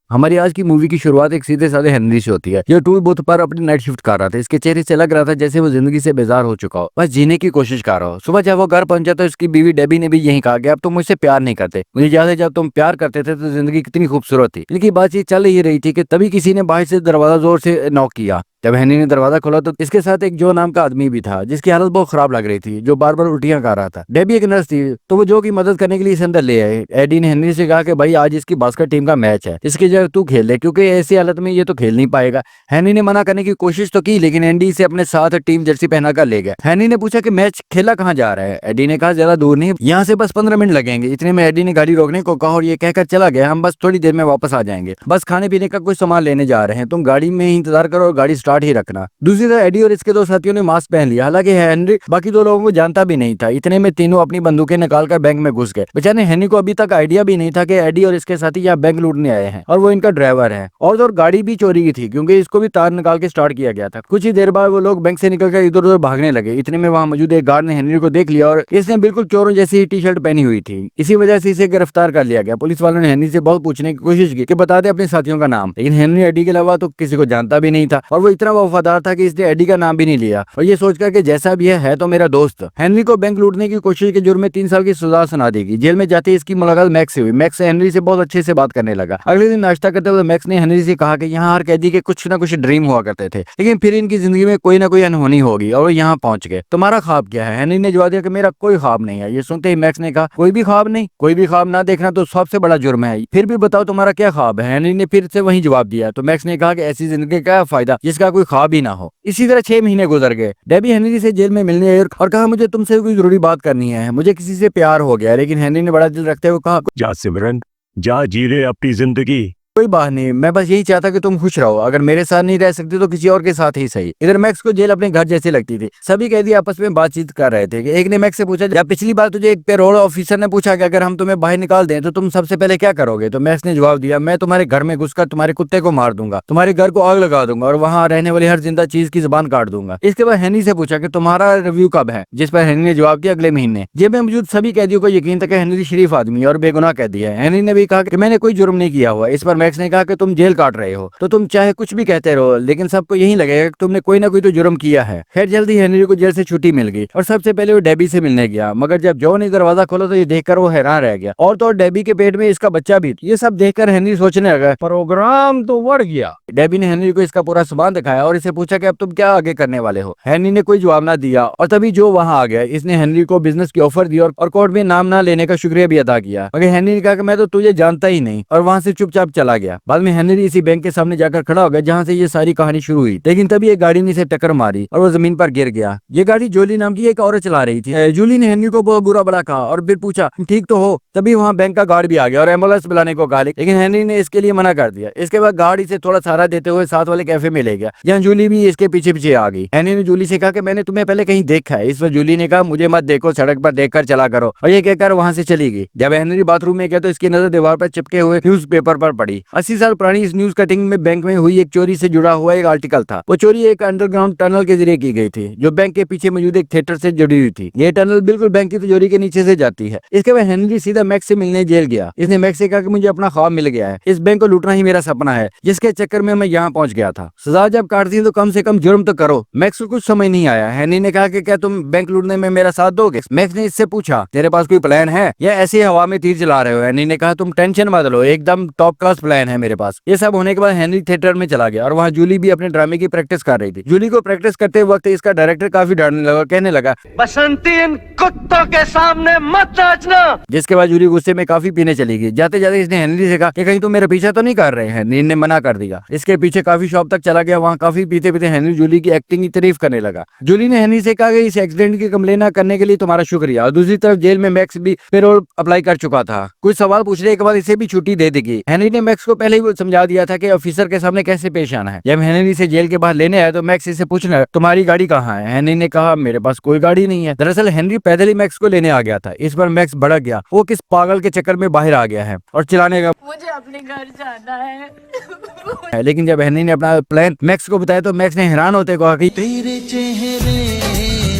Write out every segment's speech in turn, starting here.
हमारी आज की मूवी की शुरुआत एक सीधे साधे हेनरी से होती है। ये टूल बूथ पर अपनी नाइट शिफ्ट कर रहा था। इसके चेहरे से लग रहा था जैसे वो जिंदगी से बेजार हो चुका हो, बस जीने की कोशिश कर रहा हो। सुबह जब वो घर पहुंचा तो उसकी बीवी डेबी ने भी यही कहा कि अब तुम मुझसे प्यार नहीं करते। मुझे याद है जब तुम प्यार करते थे तो जिंदगी कितनी खूबसूरत थी। इनकी बातचीत चल ही रही थी कि तभी किसी ने बाहर से दरवाजा जोर से नॉक किया। जब हेनरी ने दरवाजा खोला तो इसके साथ एक जो नाम का आदमी भी था, जिसकी हालत बहुत खराब लग रही थी, जो बार बार उल्टियां कर रहा था। डेबी एक नर्स थी तो वो जो की मदद करने के लिए इसे अंदर ले आए। एडी ने हेनरी से कहा कि भाई आज इसकी बास्केट टीम का मैच है, इसकी जगह तू खेल ले, क्योंकि ऐसी हालत में ये तो खेल नहीं पाएगा। हेनरी ने मना करने की कोशिश तो की, लेकिन एडी इसे अपने साथ टीम जर्सी पहना कर ले गया। हेनरी ने पूछा कि मैच खेला कहाँ जा रहा है। एडी ने कहा ज्यादा दूर नहीं, यहाँ से बस 15 मिनट लगेंगे। इतने में एडी ने गाड़ी रोकने को कहा और ये कहकर चला गया, हम बस थोड़ी देर में वापस आ जाएंगे, बस खाने पीने का कुछ सामान लेने जा रहे हैं, तुम गाड़ी में ही इंतजार करो और गाड़ी स्टार्ट ही रखना। दूसरी तरफ एडी और इसके दो साथियों ने मास्क पहन लिया। हालांकि हेनरी बाकी दो लोगों को जानता भी नहीं था। इतने में तीनों अपनी बंदूकें निकालकर बैंक में घुस गए। बेचारे हेनरी को अभी तक आइडिया भी नहीं था कि एडी और इसके साथी यहाँ बैंक लूटने आए हैं और वो इनका ड्राइवर है। और गाड़ी भी चोरी की थी, क्योंकि इसको भी तार निकाल के स्टार्ट किया गया था। कुछ ही देर बाद वो लोग बैंक से निकलकर इधर उधर भागने लगे। इतने में वहाँ मौजूद एक गार्ड ने हेनरी को देख लिया और इसने बिल्कुल चोरों जैसी ही टी शर्ट पहनी हुई थी। इसी वजह से इसे गिरफ्तार कर लिया गया। पुलिस वालों ने हेनरी से बहुत पूछने की कोशिश की कि बता दे अपने साथियों का नाम, लेकिन हेनरी एडी के अलावा तो किसी को जानता भी नहीं था और वो इतना वफादार था कि इसने एडी का नाम भी नहीं लिया और ये सोचकर कि जैसा भी है तो मेरा दोस्त। हेनरी को बैंक लूटने की कोशिश के जुर्म में 3 साल की सजा सुना दी गई। जेल में जाते इसकी मुलाकात मैक्स से हुई। मैक्स हेनरी से बहुत अच्छे से बात करने लगा। अगले दिन नाश्ता करते हुए मैक्स ने हेनरी से कहा कि यहाँ हर कैदी के कुछ ना कुछ ड्रीम हुआ करते थे, लेकिन फिर इनकी जिंदगी में कोई ना कोई अनहोनी होगी और वो यहाँ पहुंच गए। तुम्हारा ख्वाब क्या है? हेनरी ने जवाब दिया कि मेरा कोई ख्वाब नहीं है। ये सुनते ही मैक्स ने कहा कोई भी ख्वाब नहीं? कोई भी ख्वाब ना देखना तो सबसे बड़ा जुर्म है, फिर भी बताओ तुम्हारा क्या ख्वाब है? हेनरी ने फिर से वही जवाब दिया। तो मैक्स ने कहा कि ऐसी जिंदगी का फायदा जिसका कोई ख्वाब ही ना हो। इसी तरह 6 महीने गुजर गए। डेबी हेनरी से जेल में मिलने आई और कहा मुझे तुमसे कोई जरूरी बात करनी है, मुझे किसी से प्यार हो गया। लेकिन हेनरी ने बड़ा दिल रखते हुए कहा जा सिमरन, जा जी ले अपनी जिंदगी। कोई बात नहीं, मैं बस यही चाहता कि तुम खुश रहो। अगर मेरे साथ नहीं रह सकती तो किसी और के साथ ही सही। इधर मैक्स को जेल अपने घर जैसी लगती थी। सभी कैदी आपस में बातचीत कर रहे थे कि एक ने मैक्स से पूछा जब पिछली बार तुझे एक पेरोल ऑफिसर ने पूछा कि अगर हम तुम्हें बाहर निकाल दें तो तुम सबसे पहले क्या करोगे? तो मैक्स ने जवाब दिया मैं तुम्हारे घर में घुसकर तुम्हारे कुत्ते को मार दूंगा, तुम्हारे घर को आग लगा दूंगा और वहाँ रहने वाली हर जिंदा चीज की जुबान काट दूंगा। इसके बाद हेनरी से पूछा कि तुम्हारा रिव्यू कब है? जिस पर हेनरी ने जवाब दिया अगले महीने। जेल में मौजूद सभी कैदियों को यकीन था कि हेनरी शरीफ आदमी और बेगुनाह कैदी है। हेनरी ने भी कहा कि मैंने कोई जुर्म नहीं किया हुआ। इस पर मैक्स ने कहा कि तुम जेल काट रहे हो तो तुम चाहे कुछ भी कहते रहो, लेकिन सबको यही लगेगा कि तुमने कोई ना कोई तो जुर्म किया है। खैर जल्दी हेनरी को जेल से छुट्टी मिल गई और सबसे पहले वो डेबी से मिलने गया, मगर जब जो ने दरवाजा खोला तो ये देखकर वो हैरान रह गया। और तो डेबी के पेट में इसका बच्चा भी। ये सब देखकर हेनरी सोचने लगा प्रोग्राम तो बढ़ गया। डेबी ने हेनरी को इसका पूरा सामान दिखाया और इसे पूछा कि अब तुम क्या आगे करने वाले हो? हेनरी ने कोई जवाब ना दिया और तभी जो वहां आ गया। इसने हेनरी को बिजनेस की ऑफर दी और कोर्ट में नाम ना लेने का शुक्रिया भी अदा किया, मगर हेनरी ने कहा कि मैं तो तुझे जानता ही नहीं और वहां से चुपचाप चला गया। बाद में हेनरी इसी बैंक के सामने जाकर खड़ा हो गया जहाँ से ये सारी कहानी शुरू हुई। लेकिन तभी एक गाड़ी ने इसे टक्कर मारी और वो जमीन पर गिर गया। ये गाड़ी जूली नाम की एक औरत चला रही थी। जूली ने हेनरी को बहुत बुरा भला कहा और फिर पूछा ठीक तो हो? तभी वहाँ बैंक का गार्ड भी आ गया और एम्बुलेंस बुलाने को कहा, लेकिन हेनरी ने इसके लिए मना कर दिया। इसके बाद गार्ड इसे थोड़ा सहारा देते हुए साथ वाले कैफे में ले गया, जहाँ जूली भी इसके पीछे पीछे आ गई। हेनरी ने जूली से कहा कि मैंने तुम्हें पहले कहीं देखा है। इस पर जूली ने कहा मुझे मत देखो, सड़क पर देखकर चला करो, और ये कहकर वहाँ से चली गई। जब हेनरी बाथरूम में गया तो इसकी नजर दीवार पर चिपके हुए न्यूज पेपर पर पड़ी। 80 साल पुरानी इस न्यूज कटिंग में बैंक में हुई एक चोरी से जुड़ा हुआ एक आर्टिकल था। वो चोरी एक अंडरग्राउंड टनल के जरिए की गई थी, जो बैंक के पीछे मौजूद एक थिएटर से जुड़ी हुई थी। ये टनल बिल्कुल बैंक की तिजोरी के नीचे से जाती है। इसके बाद हेनरी सीधा मैक्स से मिलने जेल गया। इसने मैक्स से कहा कि मुझे अपना ख्वाब मिल गया है, इस बैंक को लूटना ही मेरा सपना है, जिसके चक्कर में मैं यहाँ पहुंच गया था। सजा जब काटती है तो कम से कम जुर्म तो करो। मैक्स को कुछ समझ नहीं आया। हेनरी ने कहा कि क्या तुम बैंक लूटने में मेरा साथ दोगे? मैक्स ने इससे पूछा तेरे पास कोई प्लान है या ऐसे हवा में तीर चला रहे हो? हेनरी ने कहा तुम टेंशन मत लो, एकदम टॉप क्लास प्लान है मेरे पास। ये सब होने के बाद हेनरी थिएटर में चला गया और वहाँ जूली भी अपने ड्रामे की प्रैक्टिस कर रही थी। जूली को प्रैक्टिस करते वक्त इसका डायरेक्टर काफी डरने लगा, कहने लगा बसंती इन कुत्तों के सामने मत नाचना। जिसके बाद जूली गुस्से में काफी पीने चली गई। जाते जाते इसने हेनरी से कहा कि कहीं तुम मेरा पीछा तो नहीं कर रहे हैं? हेनरी ने मना कर दिया। इसके पीछे काफी शॉप तक चला गया। वहाँ काफी पीते पीते हेनरी जूली की एक्टिंग की तारीफ करने लगा। जूली ने हेनरी से कहा कि इस एक्सीडेंट की कंप्लेन करने के लिए तुम्हारा शुक्रिया। और दूसरी तरफ जेल में मैक्स भी पेरोल अप्लाई कर चुका था। कुछ सवाल पूछने के बाद इसे भी छुट्टी दे दी गई। हेनरी ने मैक्स को पहले ही समझा दिया था कि ऑफिसर के सामने कैसे पेश आना है। जब हेनरी से जेल के बाहर लेने आया तो मैक्स इसे पूछना तुम्हारी गाड़ी कहाँ है? हेनरी ने कहा मेरे पास कोई गाड़ी नहीं है। दरअसल हेनरी पैदल ही मैक्स को लेने आ गया था। इस पर मैक्स भड़क गया। वो किस पागल के चक्कर में बाहर आ गया है और चिल्लाने का मुझे अपने घर जाना है। लेकिन जब हेनरी ने अपना प्लान मैक्स को बताया तो मैक्स ने हैरान होते कहा कि तेरे चेहरे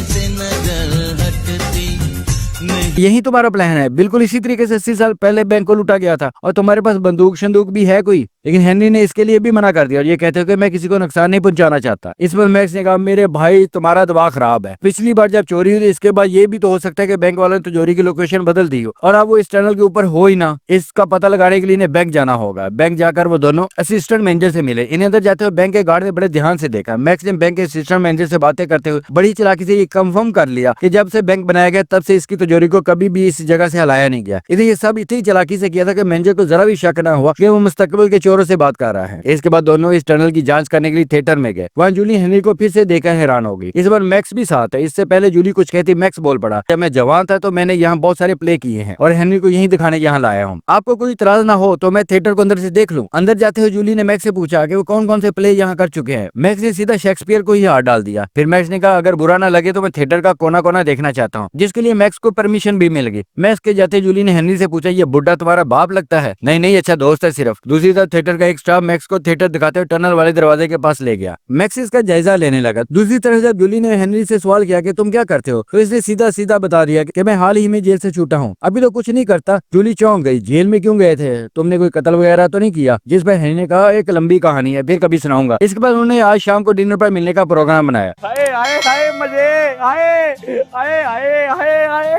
से नजर हटती नहीं। यही तुम्हारा प्लान है। बिल्कुल इसी तरीके से 80 साल पहले बैंक को लूटा गया था और तुम्हारे पास बंदूक शंदूक भी है कोई। लेकिन हेनरी ने इसके लिए भी मना कर दिया और ये कहते हो कि मैं किसी को नुकसान नहीं पहुंचाना चाहता। इस पर मैक्स ने कहा मेरे भाई तुम्हारा दिमाग खराब है। पिछली बार जब चोरी हुई इसके बाद ये भी तो हो सकता है कि बैंक वालों ने तिजोरी की लोकेशन बदल दी हो और अब वो इस टनल के ऊपर हो ही ना। इसका पता लगाने के लिए इन्हें बैंक जाना होगा। बैंक जाकर वो दोनों असिस्टेंट मैनेजर से मिले। इन्हें अंदर जाते हुए बैंक के गार्ड ने बड़े ध्यान से देखा। मैक्स ने बैंक के असिस्टेंट मैनेजर से बातें करते हुए बड़ी चालाकी से ये कंफर्म कर लिया कि जब से बैंक बनाया गया तब से इसकी तिजोरी को कभी भी इस जगह से हिलाया नहीं गया। इसे ये सब इतनी चालाकी से किया था कि मैनेजर को जरा भी शक न हुआ कि वो मुस्तकबिल के चोरों से बात कर रहा है। इसके बाद दोनों इस टनल की जांच करने के लिए थिएटर में गए। वहाँ जूली हेनरी को फिर से देखकर हैरान हो गई। इस बार मैक्स भी साथ है। इससे पहले जूली कुछ कहती, मैक्स बोल पड़ा, जब मैं जवान था तो मैंने यहाँ बहुत सारे प्ले किए हैं और हेनरी को यही दिखाने यहाँ लाया हूँ। आपको कोई इतराज ना हो तो मैं थिएटर को अंदर से देख लूँ। अंदर जाते हुए जूली ने मैक्स से पूछा कि वो कौन कौन से प्ले यहाँ कर चुके हैं। मैक्स ने सीधा शेक्सपियर को ही हाथ डाल दिया। फिर मैक्स ने कहा अगर बुरा ना लगे तो मैं थिएटर का कोना कोना देखना चाहता हूँ, जिसके लिए मैक्स को परमिशन भी मिल गई। मैक्स के जाते जूली ने हेनरी से पूछा ये बुड्ढा तुम्हारा बाप लगता है? नहीं नहीं, अच्छा दोस्त है सिर्फ। दूसरी तरफ थिएटर का एक स्टाफ मैक्स को थिएटर दिखाते हुए टनल वाले दरवाजे के पास ले गया। मैक्स इसका जायजा लेने लगा। दूसरी तरफ जब जूली ने हेनरी से सवाल किया कि तुम क्या करते हो तो इसने सीधा सीधा बता दिया कि मैं हाल ही में जेल से छूटा हूँ, अभी तो कुछ नहीं करता। जूली चौंक गई। जेल में क्यों गए थे? तुमने कोई कत्ल वगैरह तो नहीं किया? जिस पर हेनरी ने कहा एक लंबी कहानी है, फिर कभी सुनाऊंगा। इसके बाद उन्होंने आज शाम को डिनर पर मिलने का प्रोग्राम बनाया।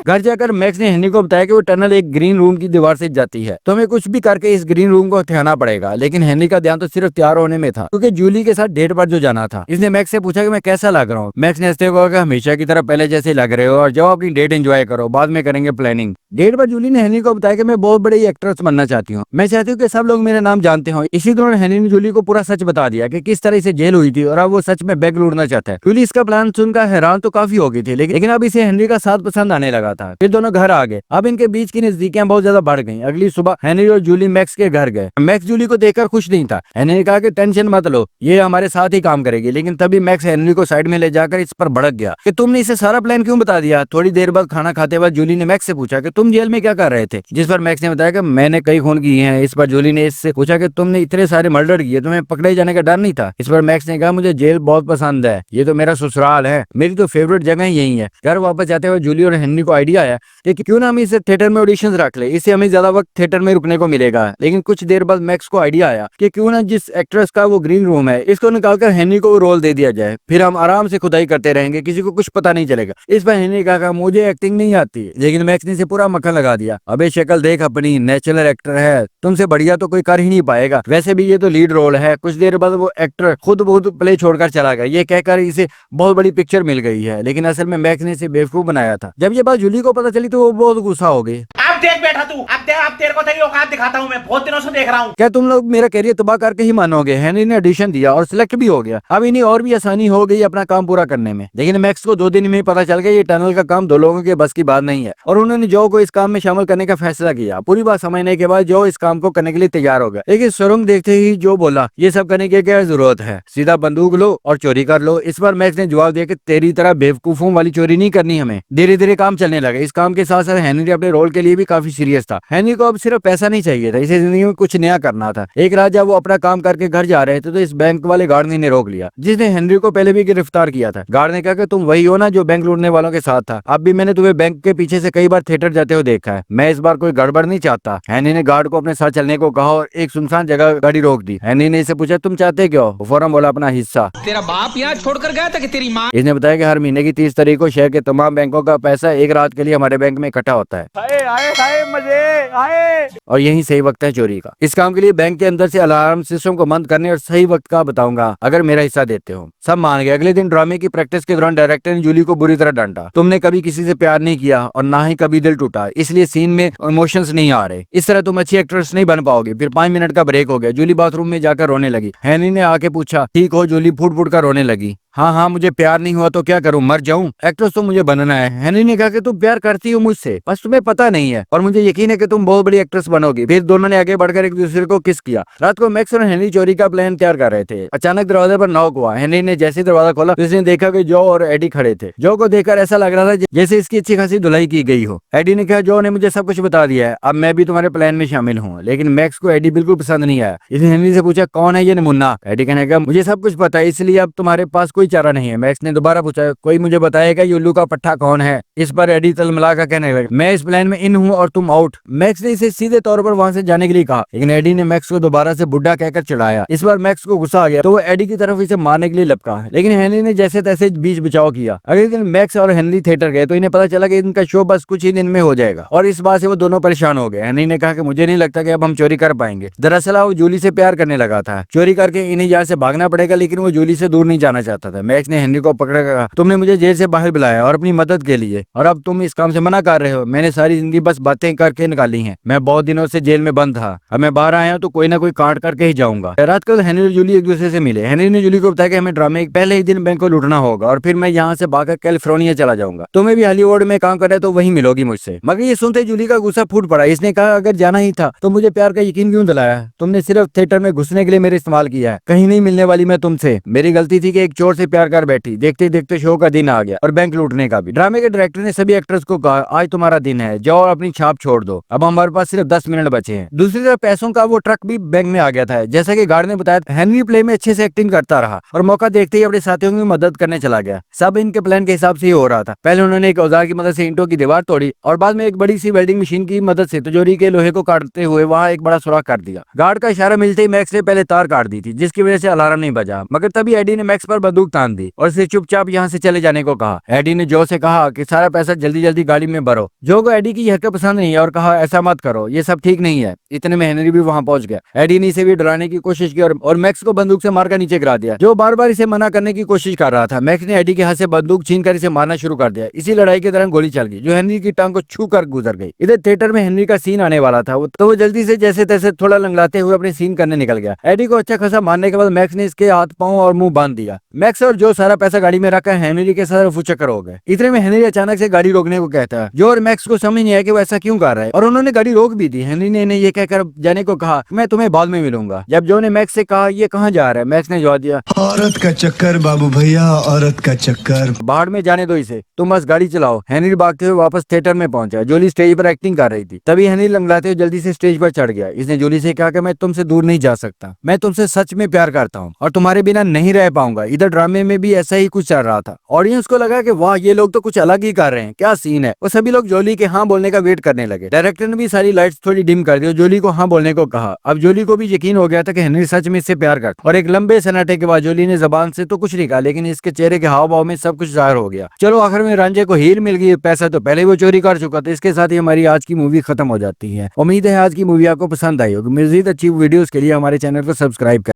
घर जाकर मैक्स ने हेनरी को बताया कि वो टनल एक ग्रीन रूम की दीवार से जाती है, तो हमें कुछ भी करके इस ग्रीन रूम को हथियाना पड़ेगा। लेकिन हेनरी का ध्यान तो सिर्फ तैयार होने में था क्योंकि जूली के साथ डेट पर जो जाना था। इसने मैक्स से पूछा कि मैं कैसा लग रहा हूँ। मैक्स ने हंसते हुए कहा कि हमेशा की तरह पहले जैसे लग रहे हो और जाओ अपनी डेट एंजॉय करो, बाद में करेंगे प्लानिंग। डेट पर जूली ने हेनरी को बताया कि मैं बहुत बड़ी एक्ट्रेस बनना चाहती हूँ, मैं चाहती हूँ कि सब लोग मेरा नाम जानते हो। इसी दौरान हेनरी ने जूली को पूरा सच बता दिया कि किस तरह से जेल हुई थी और अब वो सच में बैंक लूटना चाहता है। जूली इसका प्लान सुनकर हैरान तो काफी हो गई थी, लेकिन अब इसे हेनरी का साथ पसंद आने लगा था। फिर दोनों घर आ गए। अब इनके बीच की नजदीकियां बहुत ज्यादा बढ़ गई। अगली सुबह हेनरी और जूली मैक्स के घर गए। मैक्स जूली को देखकर खुश नहीं था। हेनरी ने कहा कि टेंशन मत लो, ये हमारे साथ ही काम करेगी। लेकिन तभी मैक्स हेनरी को साइड में ले जाकर इस पर भड़क गया कि तुमने इसे सारा प्लान क्यों बता दिया। थोड़ी देर बाद खाना खाते वक्त जूली ने मैक्स से पूछा कि तुम जेल में क्या कर रहे थे, जिस पर मैक्स ने बताया कि मैंने कई खून किए हैं। इस पर जूली ने इससे पूछा कि तुमने इतने सारे मर्डर किए, तुम्हें पकड़े जाने का डर नहीं था? इस पर मैक्स ने कहा मुझे जेल बहुत पसंद है, ये तो मेरा ससुराल है, मेरी तो फेवरेट जगह यही है। घर वापस जाते हुए जूली और हेनरी को आइडिया आया कि क्यों ना हम इसे थिएटर में ऑडिशंस रख ले, इससे हमें ज्यादा वक्त थिएटर में रुकने को मिलेगा। लेकिन कुछ देर बाद मैक्स को आइडिया आया कि क्यों ना जिस एक्ट्रेस का वो ग्रीन रूम है इसको निकालकर हेनरी को रोल दे दिया जाए, फिर हम आराम से खुदाई करते रहेंगे, किसी को कुछ पता नहीं चलेगा। इस पर हेनरी कहा मुझे एक्टिंग नहीं आती, लेकिन मैक्स ने इसे पूरा मक्खन लगा दिया। अबे शक्ल देख अपनी, नेचुरल एक्टर है, तुमसे बढ़िया तो कोई कर ही नहीं पाएगा, वैसे भी ये तो लीड रोल है। कुछ देर बाद वो एक्टर खुद बहुत प्ले छोड़कर चला गया। ये कहकर इसे बहुत बड़ी पिक्चर मिल गई है, लेकिन असल में मैक्स ने इसे बेवकूफ बनाया था। जब ये बात जूली को पता चली तो वो बहुत गुस्सा हो गई। देख बैठा तू, अब तेरे को तेरी औकात दिखाता हूँ, मैं बहुत दिनों से देख रहा हूँ। क्या तुम लोग मेरा कैरियर तबाह करके ही मानोगे? हेनरी ने ऑडिशन दिया और सिलेक्ट भी हो गया। अब इन्हें और भी आसानी हो गई अपना काम पूरा करने में। लेकिन मैक्स को 2 दिन में पता चल गया ये टनल का काम 2 लोगों के बस की बात नहीं है और उन्होंने जो को इस काम में शामिल करने का फैसला किया। पूरी बात समझने के बाद जो इस काम को करने के लिए तैयार हो गया। लेकिन सुरंग देखते ही जो बोला ये सब करने की क्या जरूरत है, सीधा बंदूक लो और चोरी कर लो। इस पर मैक्स ने जवाब दिया कि तेरी तरह बेवकूफों वाली चोरी नहीं करनी हमें। धीरे धीरे काम चलने लगा। इस काम के साथ साथ हेनरी अपने रोल के लिए भी काफी सीरियस था। हेनरी को अब सिर्फ पैसा नहीं चाहिए था, इसे जिंदगी में कुछ नया करना था। एक रात जब वो अपना काम करके घर जा रहे थे तो इस बैंक वाले गार्ड ने रोक लिया, जिसने हेनरी को पहले भी गिरफ्तार किया था। गार्ड ने कहा कि तुम वही हो ना जो बैंक लूटने वालों के साथ था, अब भी मैंने तुम्हें बैंक के पीछे से कई बार थिएटर जाते हुए देखा है, मैं इस बार कोई गड़बड़ नहीं चाहता। हेनरी ने गार्ड को अपने साथ चलने को कहा और एक सुनसान जगह गाड़ी रोक दी। हेनरी ने इसे पूछा तुम चाहते क्यों? फौरन बोला अपना हिस्सा। तेरा बाप यहाँ छोड़कर गया था कि तेरी माँ? इसने बताया कि हर महीने की 30 तारीख को शहर के तमाम बैंकों का पैसा एक रात के लिए हमारे बैंक में इकट्ठा होता है। आए मजे आए। और यही सही वक्त है चोरी का। इस काम के लिए बैंक के अंदर से अलार्म सिस्टम को बंद करने और सही वक्त का बताऊंगा अगर मेरा हिस्सा देते हो। सब मान गए। अगले दिन ड्रामे की प्रैक्टिस के दौरान डायरेक्टर ने जूली को बुरी तरह डांटा। तुमने कभी किसी से प्यार नहीं किया और ना ही कभी दिल टूटा, इसलिए सीन में इमोशंस नहीं आ रहे, इस तरह तुम अच्छी एक्ट्रेस नहीं बन पाओगे। फिर 5 मिनट का ब्रेक हो गया। जूली बाथरूम में जाकर रोने लगी। हेनरी ने आके पूछा ठीक हो? जूली फूट फूट कर रोने लगी। हाँ, मुझे प्यार नहीं हुआ तो क्या करूं, मर जाऊं? एक्ट्रेस तो मुझे बनना है। हेनरी ने कहा कि तुम प्यार करती हो मुझसे, बस तुम्हें पता नहीं है। और मुझे यकीन है कि तुम बहुत बड़ी एक्ट्रेस बनोगी। फिर दोनों ने आगे बढ़कर एक दूसरे को किस किया। रात को मैक्स और हेनरी चोरी का प्लान तैयार कर रहे थे। अचानक दरवाजे पर नॉक हुआ। हेनरी ने जैसे दरवाजा खोला तो उसने देखा कि जो और एडी खड़े थे। जो को देखकर ऐसा लग रहा था जैसे इसकी अच्छी खासी धुलाई की गई हो। एडी ने कहा, जो ने मुझे सब कुछ बता दिया है, अब मैं भी तुम्हारे प्लान में शामिल हूँ। लेकिन मैक्स को एडी बिल्कुल पसंद नहीं आया। इसने हेनरी से पूछा, कौन है ये नमूना? एडी कहने लगा, मुझे सब कुछ पता है, इसलिए अब तुम्हारे पास कोई चारा नहीं है। मैक्स ने दोबारा पूछा, कोई मुझे बताएगा ये उल्लू का पट्टा कौन है? इस पर एडी तलमला का कहने लगा, मैं इस प्लान में इन हूँ और तुम आउट। मैक्स ने इसे सीधे तौर पर वहां से जाने के लिए कहा, लेकिन एडी ने मैक्स को दोबारा से बुढ़ा कहकर चिढ़ाया। इस बार मैक्स को गुस्सा आ गया तो वो एडी की तरफ इसे मारने के लिए लपका, लेकिन हेनरी ने जैसे तैसे बीच बचाव किया। अगले दिन मैक्स और हेनरी थिएटर गए तो इन्हें पता चला कि इनका शो बस कुछ ही दिन में हो जाएगा और इस बात से वो दोनों परेशान हो गए। हेनरी ने कहा कि मुझे नहीं लगता कि अब हम चोरी कर पाएंगे। दरअसल वो जूली से प्यार करने लगा था। चोरी करके इन्हें यहाँ से भागना पड़ेगा, लेकिन वो जूली से दूर नहीं जाना चाहता था। मैक्स ने हेनरी को पकड़ कहा, तुमने मुझे जेल से बाहर बुलाया और अपनी मदद के लिए, और अब तुम इस काम से मना कर रहे हो। मैंने सारी जिंदगी बस बातें करके निकाली हैं। मैं बहुत दिनों से जेल में बंद था, अब मैं बाहर आया हूँ तो कोई ना कोई काट करके ही जाऊंगा। रात को हेनरी और जूली एक दूसरे से मिले। हेनरी ने जूली को बताया कि हमें ड्रामे के पहले ही दिन बैंक को लूटना होगा और फिर मैं यहाँ से भागकर कैलिफोर्निया चला जाऊंगा। तुम्हें भी हॉलीवुड में काम करे तो वहीं मिलोगी मुझसे। मगर ये सुनते जूली का गुस्सा फूट पड़ा। इसने कहा, अगर जाना ही था तो मुझे प्यार का यकीन क्यों दिलाया? तुमने सिर्फ थिएटर में घुसने के लिए मेरे इस्तेमाल किया है। कहीं नहीं मिलने वाली मैं तुमसे। मेरी गलती थी कि एक चोर से प्यार कर बैठी। देखते देखते शो का दिन आ गया और बैंक लूटने का भी। ड्रामे के डायरेक्टर ने सभी एक्टर्स को कहा, आज तुम्हारा दिन है, जाओ और अपनी छाप छोड़ दो। अब हमारे पास सिर्फ 10 मिनट बचे हैं। दूसरी तरफ पैसों का वो ट्रक भी बैंक में आ गया था। जैसा कि गार्ड ने बताया, हेनरी प्ले में अच्छे से एक्टिंग करता रहा और मौका देखते ही अपने साथियों की मदद करने चला गया। सब इनके प्लान के हिसाब से ही हो रहा था। पहले उन्होंने एक औजार की मदद से ईंटों की दीवार तोड़ी और बाद में एक बड़ी सी वेल्डिंग मशीन की मदद से तिजोरी के लोहे को काटते हुए वहां एक बड़ा सुराख कर दिया। गार्ड का इशारा मिलते ही मैक्स ने पहले तार काट दी थी, जिसकी वजह से अलार्म नहीं बजा। मगर तभी एडी ने मैक्स पर बंदूक तान दी और उसे चुपचाप यहाँ से चले जाने को कहा। एडी ने जो से कहा कि सारा पैसा जल्दी जल्दी गाड़ी में भरो। जो को एडी की यह हरकत पसंद नहीं है और कहा, ऐसा मत करो, ये सब ठीक नहीं है। इतने में हेनरी भी वहां पहुंच गया। एडी ने इसे भी डराने की कोशिश की और मैक्स को बंदूक से मारकर नीचे गिरा दिया। जो बार बार इसे मना करने की कोशिश कर रहा था। मैक्स ने एडी के हाथ से बंदूक छीनकर इसे मारना शुरू कर दिया। इसी लड़ाई के दौरान गोली चल गई जो हेनरी की टांग को छू कर गुजर गई। इधर थिएटर में हेनरी का सीन आने वाला था तो वो जल्दी से जैसे तैसे थोड़ा लंगलाते हुए अपने सीन करने निकल गया। एडी को अच्छा खासा मारने के बाद मैक्स ने इसके हाथ पांव और मुंह बांध दिया। मैक्स और जो सारा पैसा गाड़ी में रखा हेनरी के साथ फुचक्कर हो गए। इतने में हेनरी अचानक से गाड़ी रोकने को कहता है। जो और मैक्स को समझ नहीं आया कि वो ऐसा क्यों कर रहा है और उन्होंने गाड़ी रोक भी दी। हेनरी ने इन्हें ये कहकर जाने को कहा, मैं तुम्हें बाद में मिलूंगा। जब जो ने मैक्स से कहा, ये कहाँ जा रहा है? मैक्स ने जवाब दिया, औरत का चक्कर बाबू भैया, औरत का चक्कर। बाहर में जाने दो इसे, तुम बस गाड़ी चलाओ। हेनरी भागते हुए वापस थिएटर में पहुंचा। जूली स्टेज पर एक्टिंग कर रही थी। तभी हेनरी लंगलाते हुए जल्दी से स्टेज पर चढ़ गया। इसने जूली से कहा कि मैं तुमसे दूर नहीं जा सकता, मैं तुमसे सच में प्यार करता हूँ और तुम्हारे बिना नहीं रह पाऊंगा। इधर ड्रामे में भी ऐसा ही कुछ चल रहा था। ऑडियंस को लगा कि वाह, ये लोग तो कुछ अलग ही कर रहे हैं, क्या सीन है। वो सभी लोग जूली के हाँ बोलने का वेट करने लगे। डायरेक्टर ने भी सारी लाइट्स थोड़ी डिम कर दी और जूली को हाँ बोलने को कहा। अब जूली को भी यकीन हो गया था कि हेनरी सच में इससे प्यार करता। और एक लंबे सन्नाटे के बाद जूली ने जबान से तो कुछ नहीं कहा, लेकिन इसके चेहरे के हाव भाव में सब कुछ जाहिर हो गया। चलो, आखिर में रांझे को हीर मिल गई। पैसा तो पहले वो चोरी कर चुका था। इसके साथ ही हमारी आज की मूवी खत्म हो जाती है। उम्मीद है आज की मूवी आपको पसंद आई होगी। मज़ीद अच्छी वीडियोस के लिए हमारे चैनल को सब्सक्राइब करें।